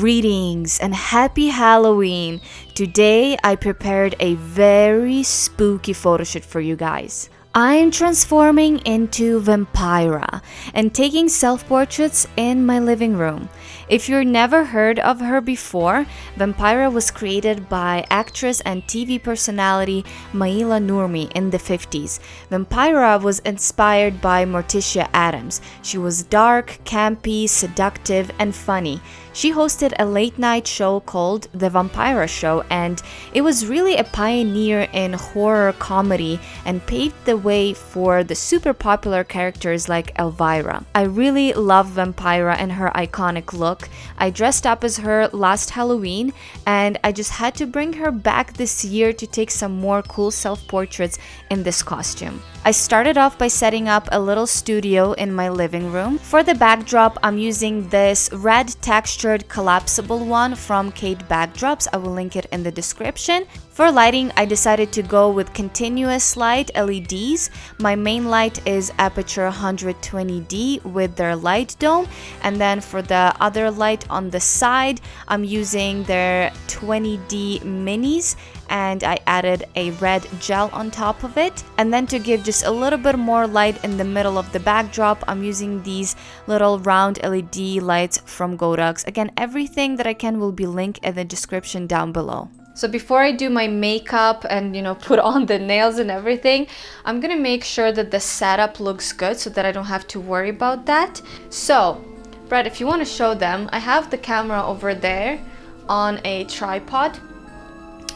Greetings and happy Halloween! Today I prepared a very spooky photoshoot for you guys. I'm transforming into Vampira and taking self-portraits in my living room. If you've never heard of her before, Vampira was created by actress and TV personality Maila Nurmi in the 50s. Vampira was inspired by Morticia Addams. She was dark, campy, seductive, and funny. She hosted a late-night show called The Vampira Show, and it was really a pioneer in horror comedy and paved the way for the super popular characters like Elvira. I really love Vampira and her iconic look. I dressed up as her last Halloween, and I just had to bring her back this year to take some more cool self-portraits in this costume. I started off by setting up a little studio in my living room. For the backdrop, I'm using this red textured collapsible one from Kate Backdrops. I will link it in the description. For lighting, I decided to go with continuous light LEDs. My main light is Aperture 120D with their light dome, and then for the other light on the side, I'm using their 20D minis, and I added a red gel on top of it. And then to give just a little bit more light in the middle of the backdrop, I'm using these little round LED lights from Godox. Again, everything that I can will be linked in the description down below. So before I do my makeup and, put on the nails and everything, I'm gonna make sure that the setup looks good so that I don't have to worry about that. So, Brett, if you want to show them, I have the camera over there on a tripod.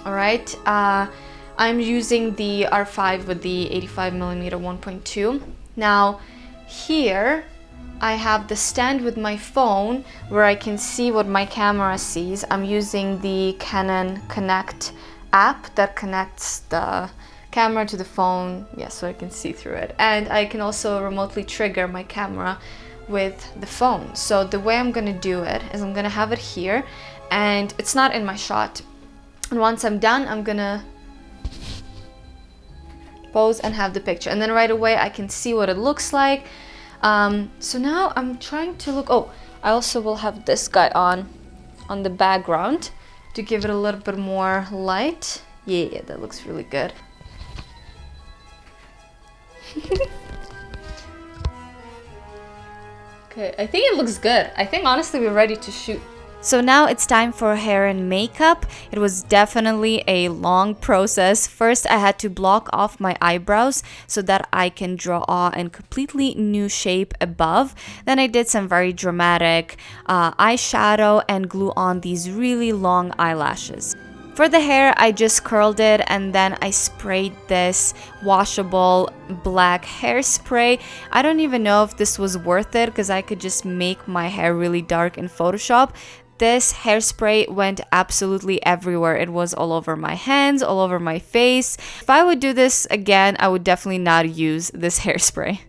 Alright, I'm using the R5 with the 85mm 1.2. Now, here I have the stand with my phone where I can see what my camera sees. I'm using the Canon Connect app that connects the camera to the phone, so I can see through it. And I can also remotely trigger my camera with the phone. So the way I'm gonna do it is I'm gonna have it here, and it's not in my shot. And once I'm done, I'm gonna pose and have the picture. And then right away I can see what it looks like. So now I'm trying to look, I also will have this guy on the background to give it a little bit more light. Yeah, that looks really good. Okay, I think it looks good. I think honestly we're ready to shoot. So now it's time for hair and makeup. It was definitely a long process. First, I had to block off my eyebrows so that I can draw a completely new shape above. Then I did some very dramatic eyeshadow and glue on these really long eyelashes. For the hair, I just curled it and then I sprayed this washable black hairspray. I don't even know if this was worth it because I could just make my hair really dark in Photoshop. This hairspray went absolutely everywhere. It was all over my hands, all over my face. If I would do this again, I would definitely not use this hairspray.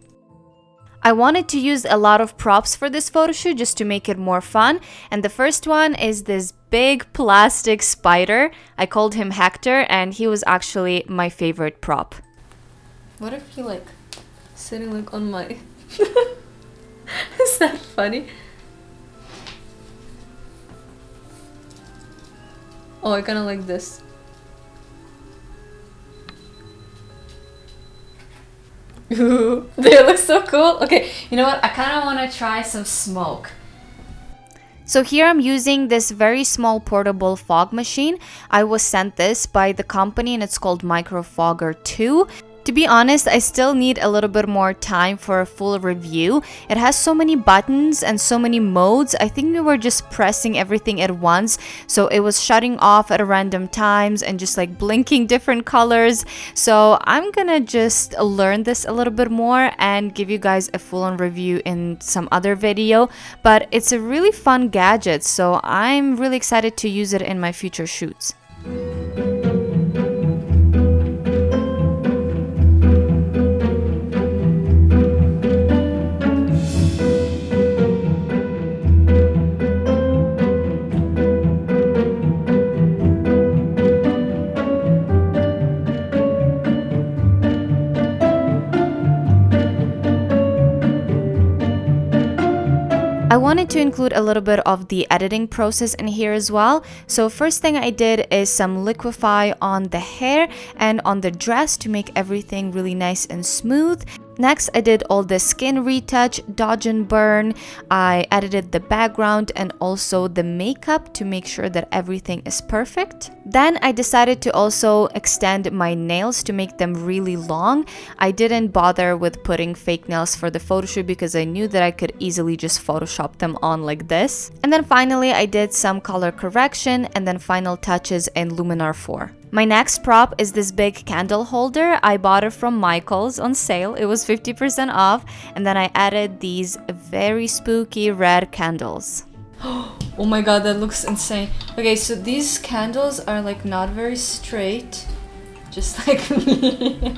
I wanted to use a lot of props for this photo shoot just to make it more fun. And the first one is this big plastic spider. I called him Hector, and he was actually my favorite prop. What if he sitting on my... Is that funny? Oh, I kinda like this. Ooh, they look so cool. Okay, you know what? I kinda wanna try some smoke. So here I'm using this very small portable fog machine. I was sent this by the company and it's called Microfogger 2. To be honest, I still need a little bit more time for a full review. It has so many buttons and so many modes. I think we were just pressing everything at once, so it was shutting off at random times and just blinking different colors. So I'm gonna just learn this a little bit more and give you guys a full-on review in some other video. But it's a really fun gadget, so I'm really excited to use it in my future shoots. I wanted to include a little bit of the editing process in here as well. So first thing I did is some liquify on the hair and on the dress to make everything really nice and smooth. Next, I did all the skin retouch, dodge and burn. I edited the background and also the makeup to make sure that everything is perfect. Then I decided to also extend my nails to make them really long. I didn't bother with putting fake nails for the photo shoot because I knew that I could easily just Photoshop them on like this. And then finally, I did some color correction and then final touches in Luminar 4. My next prop is this big candle holder. I bought it from Michael's on sale. It was 50% off. And then I added these very spooky red candles. Oh my god, that looks insane. Okay, so these candles are like not very straight. Just like me.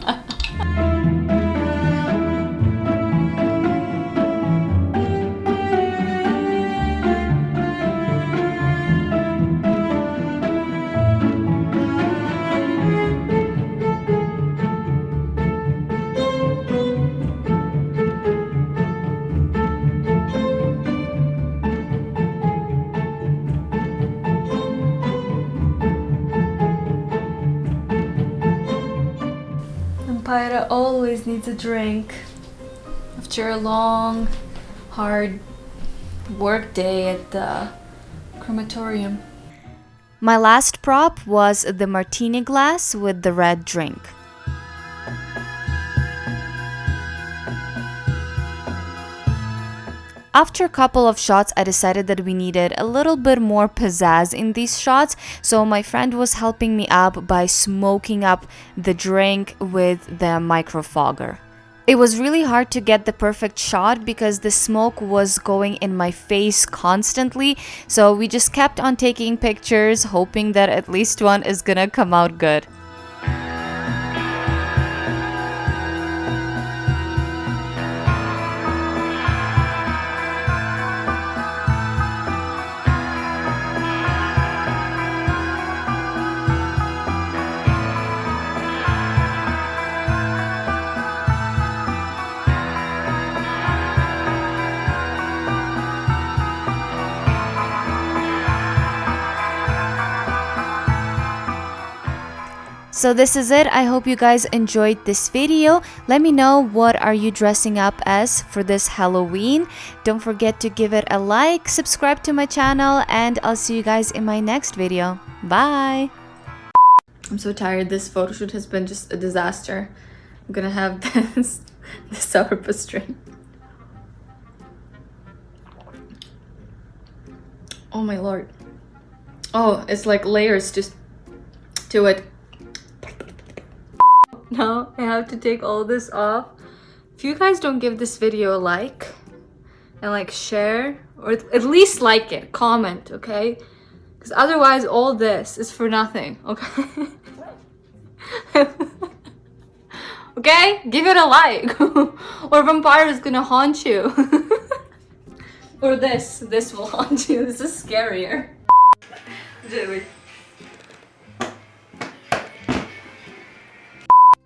Vampira always needs a drink after a long, hard work day at the crematorium. My last prop was the Martini Glass with the red drink. After a couple of shots, I decided that we needed a little bit more pizzazz in these shots, so my friend was helping me up by smoking up the drink with the microfogger. It was really hard to get the perfect shot because the smoke was going in my face constantly, so we just kept on taking pictures, hoping that at least one is gonna come out good. So this is it. I hope you guys enjoyed this video. Let me know what are you dressing up as for this Halloween. Don't forget to give it a like, subscribe to my channel, and I'll see you guys in my next video. Bye! I'm so tired. This photo shoot has been just a disaster. I'm gonna have this sourpuss drink. Oh my lord. Oh, it's like layers just to it. Now I have to take all this off. If you guys don't give this video a like and like share, or at least like it, comment, okay? Because otherwise all this is for nothing, okay? Okay? Give it a like. Or Vampira is gonna haunt you. Or this will haunt you. This is scarier. Do it.